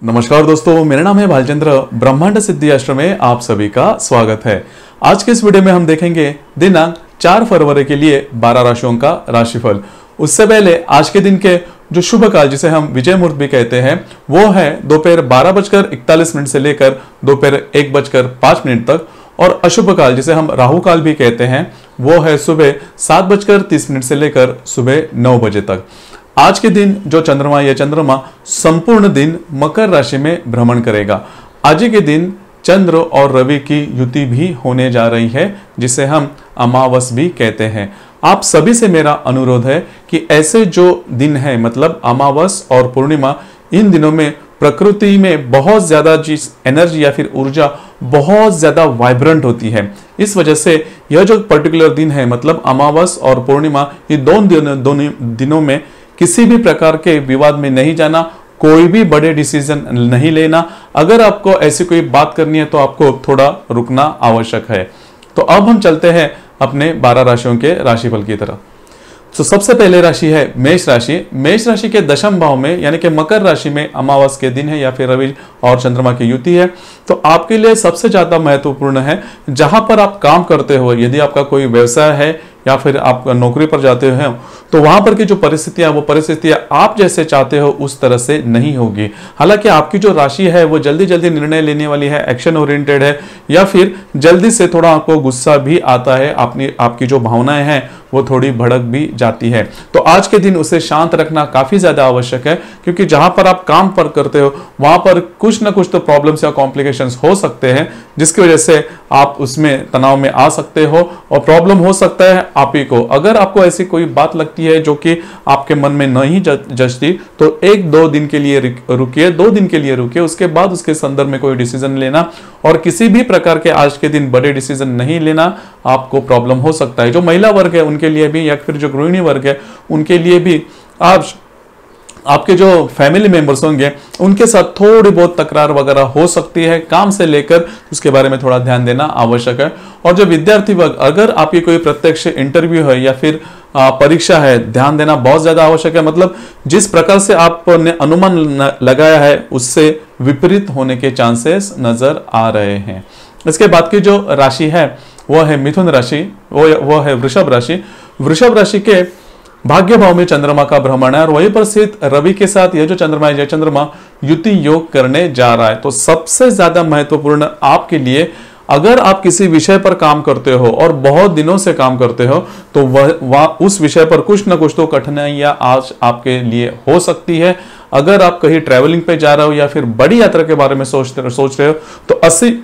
नमस्कार दोस्तों, मेरा नाम है भालचंद्र। ब्रह्मांड सिद्धि आश्रम में आप सभी का स्वागत है। आज के इस वीडियो में हम देखेंगे दिनांक 4 फरवरी के लिए 12 राशियों का राशिफल। उससे पहले आज के दिन के जो शुभ काल, जिसे हम विजय मुहूर्त भी कहते हैं, वो है दोपहर 12:41 से लेकर दोपहर 1:05 तक। और अशुभ काल, जिसे हम राहु काल भी कहते हैं, वो है सुबह 7:30 से लेकर सुबह 9 बजे तक। आज के दिन जो चंद्रमा या चंद्रमा संपूर्ण दिन मकर राशि में भ्रमण करेगा। आज के दिन चंद्र और रवि की युति भी होने जा रही है, जिसे हम अमावस भी कहते हैं। आप सभी से मेरा अनुरोध है कि ऐसे जो दिन है, मतलब अमावस और पूर्णिमा, इन दिनों में प्रकृति में बहुत ज्यादा चीज एनर्जी या फिर ऊर्जा बहुत ज्यादा वाइब्रेंट होती है। इस वजह से यह जो पर्टिकुलर दिन है, मतलब अमावस और पूर्णिमा, ये दोनों दिनों में किसी भी प्रकार के विवाद में नहीं जाना, कोई भी बड़े डिसीजन नहीं लेना। अगर आपको ऐसी कोई बात करनी है तो आपको थोड़ा रुकना आवश्यक है। तो अब हम चलते हैं अपने 12 राशियों के राशिफल की तरफ। तो सबसे पहले राशि है मेष राशि। मेष राशि के दशम भाव में, यानी कि मकर राशि में अमावस के दिन है या फिर रवि और चंद्रमा की युति है। तो आपके लिए सबसे ज्यादा महत्वपूर्ण है, जहां पर आप काम करते हो, यदि आपका कोई व्यवसाय है या फिर आप नौकरी पर जाते हो, तो वहां पर की जो परिस्थितियां, वो परिस्थितियां आप जैसे चाहते हो उस तरह से नहीं होगी। हालांकि आपकी जो राशि है वो जल्दी जल्दी निर्णय लेने वाली है, एक्शन ओरिएंटेड है, या फिर जल्दी से थोड़ा आपको गुस्सा भी आता है, आपकी जो भावनाएं हैं वो थोड़ी भड़क भी जाती है। तो आज के दिन उसे शांत रखना काफी ज्यादा आवश्यक है, क्योंकि जहां पर आप काम पर करते हो वहां पर कुछ ना कुछ तो प्रॉब्लम्स या कॉम्प्लिकेशंस हो सकते हैं, जिसकी वजह से आप उसमें तनाव में आ सकते हो और प्रॉब्लम हो सकता है आप ही को। अगर आपको ऐसी कोई बात लगती है जो कि आपके मन में नहीं जचती, तो 1-2 दिन के लिए रुकिए, 2 दिन के लिए रुकिए, उसके बाद उसके संदर्भ में कोई डिसीजन लेना। और किसी भी प्रकार के आज के दिन बड़े डिसीजन नहीं लेना, आपको प्रॉब्लम हो सकता है। जो महिला वर्ग है उनके लिए भी, या फिर जो गृहिणी वर्ग है उनके लिए भी, आपके जो फैमिली मेंबर्स होंगे उनके साथ थोड़ी बहुत तकरार वगैरह हो सकती है, काम से लेकर उसके बारे में थोड़ा ध्यान देना आवश्यक है। और जो विद्यार्थी वर्ग, अगर आपकी कोई प्रत्यक्ष इंटरव्यू है या फिर परीक्षा है, ध्यान देना बहुत ज्यादा आवश्यक है। मतलब जिस प्रकार से आपने अनुमान लगाया है उससे विपरीत होने के चांसेस नजर आ रहे हैं। इसके बाद की जो राशि है वो है मिथुन राशि, वो है वृषभ राशि। वृषभ राशि के भाग्य भाव में चंद्रमा का भ्रमण है और वहीं पर स्थित रवि के साथ यह जो चंद्रमा है, चंद्रमा युति योग करने जा रहा है। तो सबसे ज्यादा महत्वपूर्ण आपके लिए, अगर आप किसी विषय पर काम करते हो और बहुत दिनों से काम करते हो, तो वह उस विषय पर कुछ ना कुछ तो कठिनाइयां आज आपके लिए हो सकती है। अगर आप कहीं ट्रैवलिंग पे जा रहे हो या फिर बड़ी यात्रा के बारे में सोच रहे हो, तो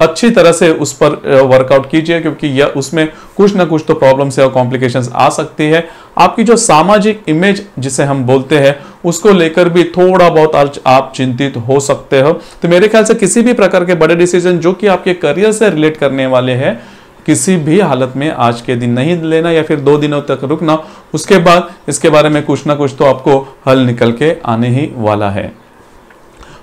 अच्छी तरह से उस पर वर्कआउट कीजिए, क्योंकि यह उसमें कुछ ना कुछ तो प्रॉब्लम्स और कॉम्प्लिकेशंस आ सकती है। आपकी जो सामाजिक इमेज जिसे हम बोलते हैं, उसको लेकर भी थोड़ा बहुत आज आप चिंतित हो सकते हो। तो मेरे ख्याल से किसी भी प्रकार के बड़े डिसीजन जो कि आपके करियर से रिलेट करने वाले हैं, किसी भी हालत में आज के दिन नहीं लेना, या फिर 2 दिनों तक रुकना। उसके बाद इसके बारे में कुछ ना कुछ तो आपको हल निकल के आने ही वाला है।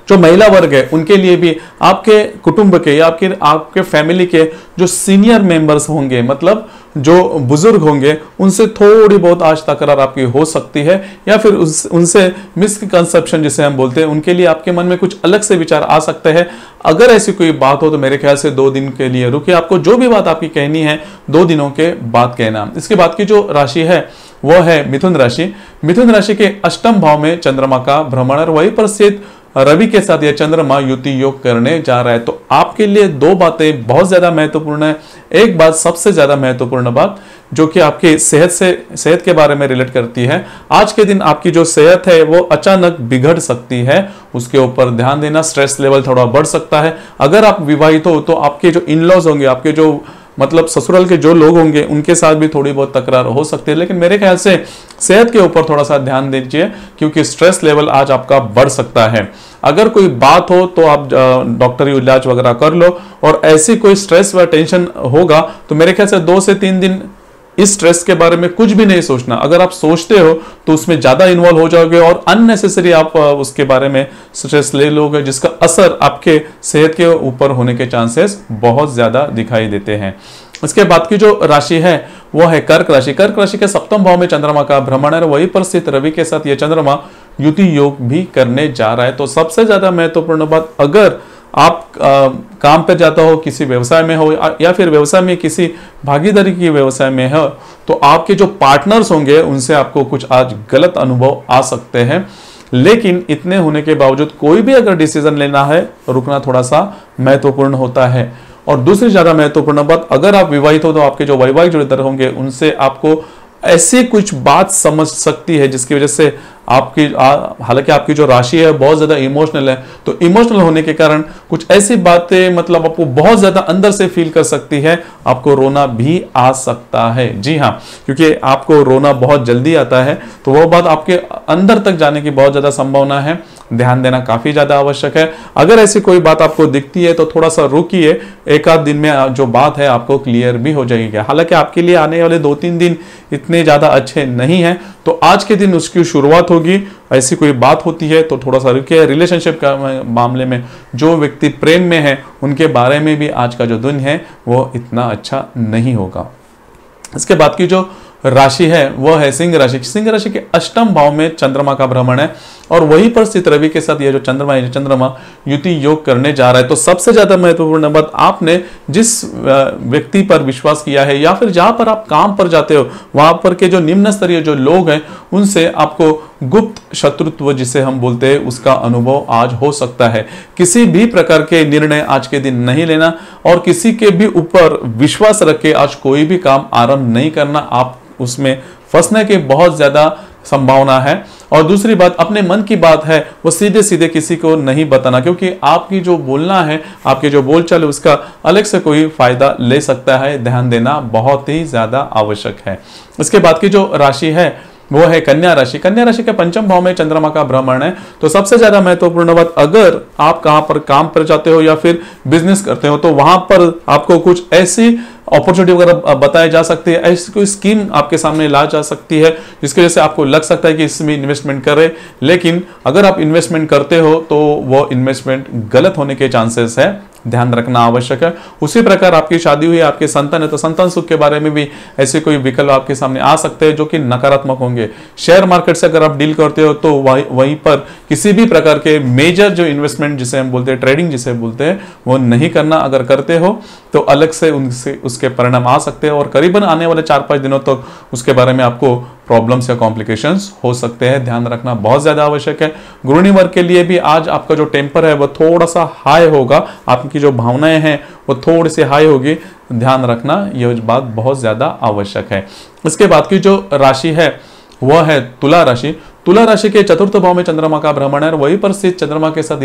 जो महिला वर्ग है उनके लिए भी आपके कुटुंब के या आपके फैमिली के जो सीनियर मेंबर्स होंगे, मतलब जो बुजुर्ग होंगे, उनसे थोड़ी बहुत आज तकरार आपकी हो सकती है, या फिर उनसे मिसकंसेप्शन जिसे हम बोलते हैं, उनके लिए आपके मन में कुछ अलग से विचार आ सकते हैं। अगर ऐसी कोई बात हो तो मेरे ख्याल से 2 दिन के लिए रुकिए। आपको जो भी बात आपकी कहनी है 2 दिनों के बाद कहना। इसके बाद की जो राशि है वो है मिथुन राशि। मिथुन राशि के अष्टम भाव में चंद्रमा का भ्रमण और वहीं पर स्थित रवि के साथ यह चंद्रमा युति योग करने जा रहा है। तो आपके लिए 2 बातें बहुत ज्यादा महत्वपूर्ण है। एक बात, सबसे ज्यादा महत्वपूर्ण बात, जो कि आपकी सेहत के बारे में रिलेट करती है। आज के दिन आपकी जो सेहत है वो अचानक बिगड़ सकती है, उसके ऊपर ध्यान देना। स्ट्रेस लेवल थोड़ा बढ़ सकता है। अगर आप विवाहित हो तो आपके जो इन-लॉज होंगे, आपके जो मतलब ससुराल के जो लोग होंगे, उनके साथ भी थोड़ी बहुत तकरार हो सकती है। लेकिन मेरे ख्याल से सेहत के ऊपर थोड़ा सा ध्यान दीजिए, क्योंकि स्ट्रेस लेवल आज आपका बढ़ सकता है। अगर कोई बात हो तो आप डॉक्टरी इलाज वगैरह कर लो, और ऐसी कोई स्ट्रेस व टेंशन होगा तो मेरे ख्याल से 2 से 3 दिन इस स्ट्रेस के बारे में कुछ भी नहीं सोचना। अगर आप सोचते हो तो उसमें ज्यादा इन्वॉल्व हो जाओगे और अननेसेसरी आप उसके बारे में स्ट्रेस ले लोगे, जिसका असर आपके सेहत के ऊपर होने के चांसेस बहुत ज्यादा दिखाई देते हैं। इसके बाद की जो राशि है वो है कर्क राशि। कर्क राशि के 7वें भाव में चंद्रमा का भ्रमण है, वहीं पर स्थित रवि के साथ यह चंद्रमा युति योग भी करने जा रहा है। तो सबसे ज्यादा महत्वपूर्ण बात, अगर आप काम पे जाता हो, किसी व्यवसाय में हो या फिर व्यवसाय में किसी भागीदारी की व्यवसाय में हो, तो आपके जो पार्टनर्स होंगे उनसे आपको कुछ आज गलत अनुभव आ सकते हैं। लेकिन इतने होने के बावजूद कोई भी अगर डिसीजन लेना है, रुकना थोड़ा सा महत्वपूर्ण होता है। और दूसरी ज्यादा महत्वपूर्ण बात, अगर आप विवाहित हो तो आपके जो वैवाहिक जोड़ीदार होंगे उनसे आपको ऐसी कुछ बात समझ सकती है जिसकी वजह से आपकी हालांकि आपकी जो राशि है बहुत ज्यादा इमोशनल है, तो इमोशनल होने के कारण कुछ ऐसी बातें मतलब आपको बहुत ज्यादा अंदर से फील कर सकती है, आपको रोना भी आ सकता है। जी हाँ, क्योंकि आपको रोना बहुत जल्दी आता है, तो वो बात आपके अंदर तक जाने की बहुत ज्यादा संभावना है। ध्यान देना काफी ज्यादा आवश्यक है। अगर ऐसी कोई बात आपको दिखती है तो थोड़ा सा रुकिए, एक आध दिन में जो बात है आपको क्लियर भी हो जाएगी। हालांकि आपके लिए आने वाले 2-3 दिन इतने ज्यादा अच्छे नहीं हैं, तो आज के दिन उसकी शुरुआत होगी। ऐसी कोई बात होती है तो थोड़ा सा रुकिए। रिलेशनशिप का मामले में जो व्यक्ति प्रेम में है उनके बारे में भी आज का जो दिन है वो इतना अच्छा नहीं होगा। इसके बाद की जो राशि है वह है सिंह राशि। सिंह राशि के अष्टम भाव में चंद्रमा का भ्रमण है और वहीं पर स्थित रवि के साथ यह जो चंद्रमा युति योग करने जा रहा है। तो सबसे ज्यादा महत्वपूर्ण बात, आपने जिस व्यक्ति पर विश्वास किया है या फिर जहां पर आप काम पर जाते हो वहां पर के जो निम्न स्तरीय जो लोग हैं उनसे आपको गुप्त शत्रुत्व जिसे हम बोलते हैं उसका अनुभव आज हो सकता है। किसी भी प्रकार के निर्णय आज के दिन नहीं लेना और किसी के भी ऊपर विश्वास रख के आज कोई भी काम आरंभ नहीं करना, आप उसमें फंसने की बहुत ज्यादा संभावना है। और दूसरी बात, अपने मन की बात है वो सीधे सीधे किसी को नहीं बताना, क्योंकि आपकी जो बोलना है, आपके जो बोलचाल है उसका अलग से कोई फायदा ले सकता है। ध्यान देना बहुत ही ज्यादा आवश्यक है। इसके बाद की जो राशि है वो है कन्या राशि। कन्या राशि के पंचम भाव में चंद्रमा का भ्रमण है। तो सबसे ज्यादा महत्वपूर्ण बात, अगर आप कहां पर काम पर जाते हो या फिर बिजनेस करते हो तो वहां पर आपको कुछ ऐसी अपॉर्चुनिटी वगैरह बताई जा सकती है, ऐसी कोई स्कीम आपके सामने ला जा सकती है जिसकी वजह से आपको लग सकता है कि इसमें इन्वेस्टमेंट करें। लेकिन अगर आप इन्वेस्टमेंट करते हो तो वो इन्वेस्टमेंट गलत होने के चांसेस है, ध्यान रखना आवश्यक है। उसी प्रकार आपकी शादी हुई, आपके संतान है, तो संतान सुख के बारे में भी ऐसे कोई विकल्प आपके सामने आ सकते हैं जो कि नकारात्मक होंगे। शेयर मार्केट से अगर आप डील करते हो तो वहीं पर किसी भी प्रकार के मेजर जो इन्वेस्टमेंट जिसे हम बोलते हैं, ट्रेडिंग जिसे बोलते हैं, वो नहीं करना। अगर करते हो तो अलग से उनसे उसके परिणाम आ सकते हैं और करीबन आने वाले 4-5 दिनों तक उसके बारे में आपको प्रॉब्लम्स या कॉम्प्लिकेशंस हो सकते हैं। ध्यान रखना बहुत ज्यादा आवश्यक है। गृहिणी वर्ग के लिए भी आज आपका जो टेम्पर है वो थोड़ा सा हाई होगा, आपकी जो भावनाएं हैं वो थोड़ी सी हाई होगी। ध्यान रखना, यह बात बहुत ज्यादा आवश्यक है। इसके बाद की जो राशि है वह है तुला राशि। तुला राशि के चतुर्थ भाव में चंद्रमा का भ्रमण है और वहीं पर स्थित चंद्रमा के साथ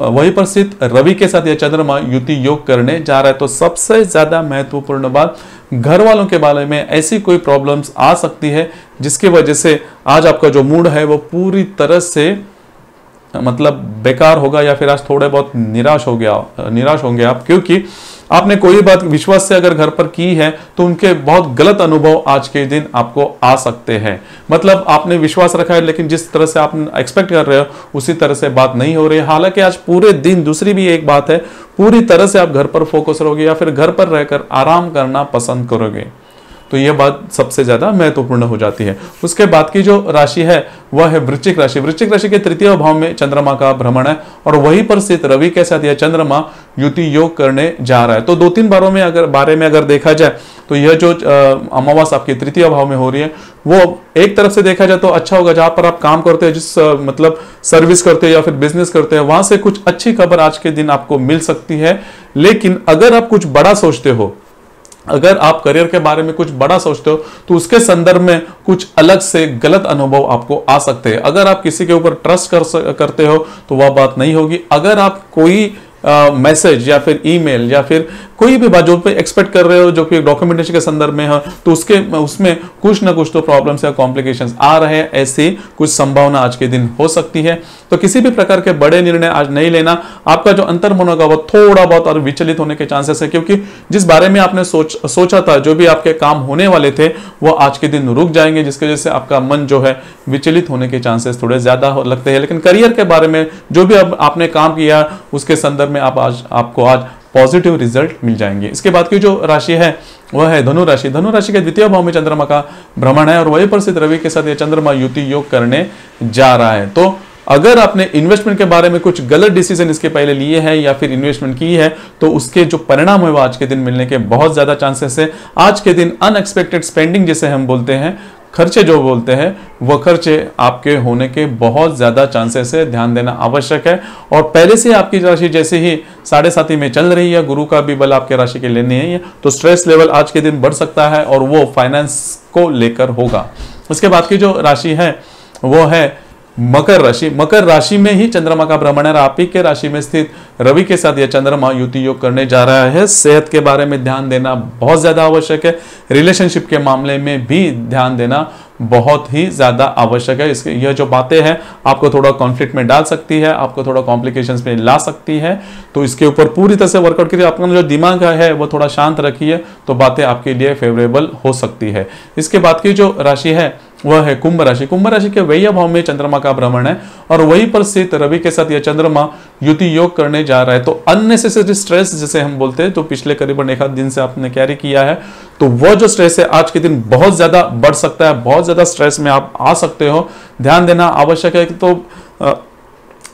वहीं पर स्थित रवि के साथ यह चंद्रमा युति योग करने जा रहा है। तो सबसे ज्यादा महत्वपूर्ण बात, घर वालों के बारे में ऐसी कोई प्रॉब्लम्स आ सकती है जिसकी वजह से आज आपका जो मूड है वो पूरी तरह से मतलब बेकार होगा या फिर आज थोड़े बहुत निराश होंगे आप, क्योंकि आपने कोई बात विश्वास से अगर घर पर की है तो उनके बहुत गलत अनुभव आज के दिन आपको आ सकते हैं। मतलब आपने विश्वास रखा है लेकिन जिस तरह से आप एक्सपेक्ट कर रहे हो उसी तरह से बात नहीं हो रही है। हालांकि आज पूरे दिन, दूसरी भी एक बात है, पूरी तरह से आप घर पर फोकस रहोगे या फिर घर पर रहकर आराम करना पसंद करोगे, तो यह बात सबसे ज्यादा महत्वपूर्ण हो जाती है। उसके बाद की जो राशि है वह है वृश्चिक राशि। वृश्चिक राशि के तृतीय भाव में चंद्रमा का भ्रमण है और वहीं पर स्थित रवि के साथ यह चंद्रमा युति योग करने जा रहा है। तो 2-3 बारे में अगर देखा जाए तो यह जो अमावास आपके तृतीय भाव में हो रही है वो एक तरफ से देखा जाए तो अच्छा होगा। जहां पर आप काम करते हैं, जिस मतलब सर्विस करते हैं या फिर बिजनेस करते हैं, वहां से कुछ अच्छी खबर आज के दिन आपको मिल सकती है। लेकिन अगर आप कुछ बड़ा सोचते हो, अगर आप करियर के बारे में कुछ बड़ा सोचते हो तो उसके संदर्भ में कुछ अलग से गलत अनुभव आपको आ सकते हैं। अगर आप किसी के ऊपर ट्रस्ट करते हो तो वह बात नहीं होगी। अगर आप कोई मैसेज या फिर ईमेल या फिर कोई भी बात जो पे एक्सपेक्ट कर रहे हो जो कि डॉक्यूमेंटेशन के संदर्भ में है तो उसमें कुछ ना कुछ तो प्रॉब्लम्स या कॉम्प्लिकेशंस आ रहे हैं, ऐसी कुछ संभावना आज के दिन हो सकती है। तो किसी भी प्रकार के बड़े निर्णय आज नहीं लेना। आपका जो अंतर्मन होगा वो थोड़ा बहुत और विचलित होने के चांसेस है, क्योंकि जिस बारे में आपने सोचा था, जो भी आपके काम होने वाले थे, वो आज के दिन रुक जाएंगे, जिसकी वजह से आपका मन जो है विचलित होने के चांसेस थोड़े ज्यादा लगते हैं। लेकिन करियर के बारे में जो भी आपने काम किया उसके संदर्भ में आपको आज पॉजिटिव रिजल्ट मिल जाएंगे। इसके बाद की जो राशि है वह है धनु राशि। धनु राशि के द्वितीय भाव में चंद्रमा का भ्रमण है और वहीं पर स्थित रवि के साथ यह चंद्रमा युति योग करने जा रहा है। तो अगर आपने इन्वेस्टमेंट के बारे में कुछ गलत डिसीजन इसके पहले लिए हैं या फिर इन्वेस्टमेंट की है तो उसके जो परिणाम है वो आज के दिन मिलने के बहुत ज्यादा चांसेस है। आज के दिन अनएक्सपेक्टेड स्पेंडिंग जिसे हम बोलते हैं, खर्चे जो बोलते हैं, वह खर्चे आपके होने के बहुत ज्यादा चांसेस है, ध्यान देना आवश्यक है। और पहले से आपकी राशि जैसे ही 7.5 में चल रही है, गुरु का भी बल आपके राशि के लिए नहीं है, तो स्ट्रेस लेवल आज के दिन बढ़ सकता है और वो फाइनेंस को लेकर होगा। उसके बाद की जो राशि है वो है मकर राशि। मकर राशि में ही चंद्रमा का भ्रमण है। आप ही के राशि में स्थित रवि के साथ यह चंद्रमा युति योग करने जा रहा है। सेहत के बारे में ध्यान देना बहुत ज्यादा आवश्यक है। रिलेशनशिप के मामले में भी ध्यान देना बहुत ही ज्यादा आवश्यक है। इसके यह जो बातें हैं आपको थोड़ा कॉन्फ्लिक्ट में डाल सकती है, आपको थोड़ा कॉम्प्लिकेशंस में ला सकती है, तो इसके ऊपर पूरी तरह से वर्कआउट करिए। आपका जो दिमाग है वो थोड़ा शांत रखिए तो बातें आपके लिए फेवरेबल हो सकती है। इसके बाद की जो राशि है वह है कुंभ राशि। कुंभ राशि के व्यय भाव में चंद्रमा का भ्रमण है और वहीं पर स्थित रवि के साथ यह चंद्रमा युति योग करने जा रहा है। तो अननेसेसरी स्ट्रेस जिसे हम बोलते हैं, तो पिछले करीबन 1 दिन से आपने कैरी किया है, तो वह जो स्ट्रेस है आज के दिन बहुत ज्यादा बढ़ सकता है, बहुत ज्यादा स्ट्रेस में आप आ सकते हो। ध्यान देना आवश्यक है कि तो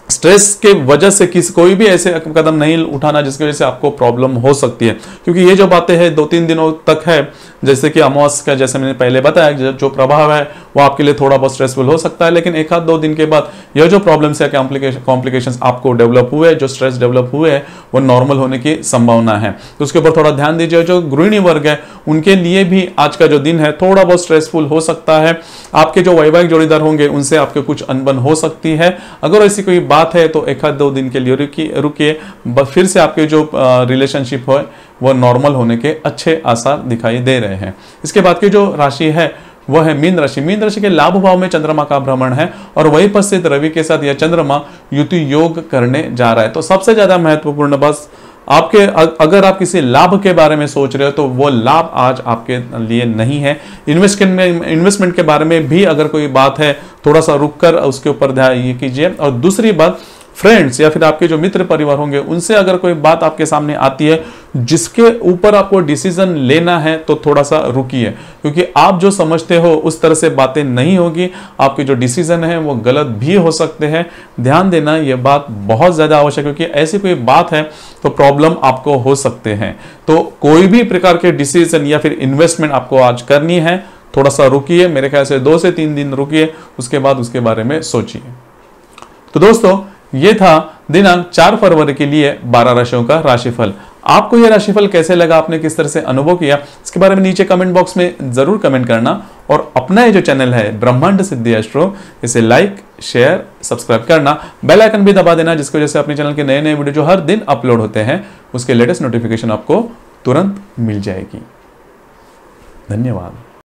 स्ट्रेस के वजह से कोई भी ऐसे कदम नहीं उठाना जिसकी वजह से आपको प्रॉब्लम हो सकती है, क्योंकि ये जो बातें हैं 2-3 दिनों तक है। जैसे कि अमावस का, जैसे मैंने पहले बताया, जो प्रभाव है वो आपके लिए थोड़ा बहुत स्ट्रेसफुल हो सकता है, लेकिन 1-2 दिन के बाद यह जो प्रॉब्लम्स है, कॉम्प्लिकेशंस आपको डेवलप हुए, जो स्ट्रेस डेवलप हुए हैं वो नॉर्मल होने की संभावना है। तो उसके ऊपर थोड़ा ध्यान दीजिए। जो गृहिणी वर्ग है उनके लिए भी आज का जो दिन है थोड़ा बहुत स्ट्रेसफुल हो सकता है। आपके जो वैवाहिक जोड़ीदार होंगे उनसे आपके कुछ अनबन हो सकती है। अगर ऐसी कोई बात है तो 1-2 दिन के लिए रुकिए, फिर से आपके जो रिलेशनशिप है वो नॉर्मल होने के अच्छे आसार दिखाई दे रहे हैं। इसके बाद की जो राशि है वह है मीन राशि। मीन राशि के लाभ भाव में चंद्रमा का भ्रमण है और वहीं पर स्थित रवि के साथ यह चंद्रमा युति योग करने जा रहा है। तो सबसे ज्यादा महत्वपूर्ण बस आपके, अगर आप किसी लाभ के बारे में सोच रहे हो तो वो लाभ आज आपके लिए नहीं है। इन्वेस्टमेंट के बारे में भी अगर कोई बात है थोड़ा सा रुक कर उसके ऊपर ध्यान ये कीजिए। और दूसरी बात, फ्रेंड्स या फिर आपके जो मित्र परिवार होंगे उनसे अगर कोई बात आपके सामने आती है जिसके ऊपर आपको डिसीजन लेना है तो थोड़ा सा रुकिए, क्योंकि आप जो समझते हो उस तरह से बातें नहीं होगी। आपके जो डिसीजन है वो गलत भी हो सकते हैं। ध्यान देना ये बात बहुत ज्यादा आवश्यक है, क्योंकि ऐसी कोई बात है तो प्रॉब्लम आपको हो सकते हैं। तो कोई भी प्रकार के डिसीजन या फिर इन्वेस्टमेंट आपको आज करनी है, थोड़ा सा रुकिए, मेरे ख्याल से 2 से 3 दिन रुकिए, उसके बाद उसके बारे में सोचिए। तो दोस्तों, ये था दिनांक 4 फरवरी के लिए 12 राशियों का राशिफल। आपको यह राशिफल कैसे लगा, आपने किस तरह से अनुभव किया, इसके बारे में नीचे कमेंट बॉक्स में जरूर कमेंट करना। और अपना ये जो चैनल है ब्रह्मांड सिद्धि एस्ट्रो, इसे लाइक, शेयर, सब्सक्राइब करना, बेल आइकन भी दबा देना, जिसकी वजह से अपने चैनल के नए नए वीडियो जो हर दिन अपलोड होते हैं उसके लेटेस्ट नोटिफिकेशन आपको तुरंत मिल जाएगी। धन्यवाद।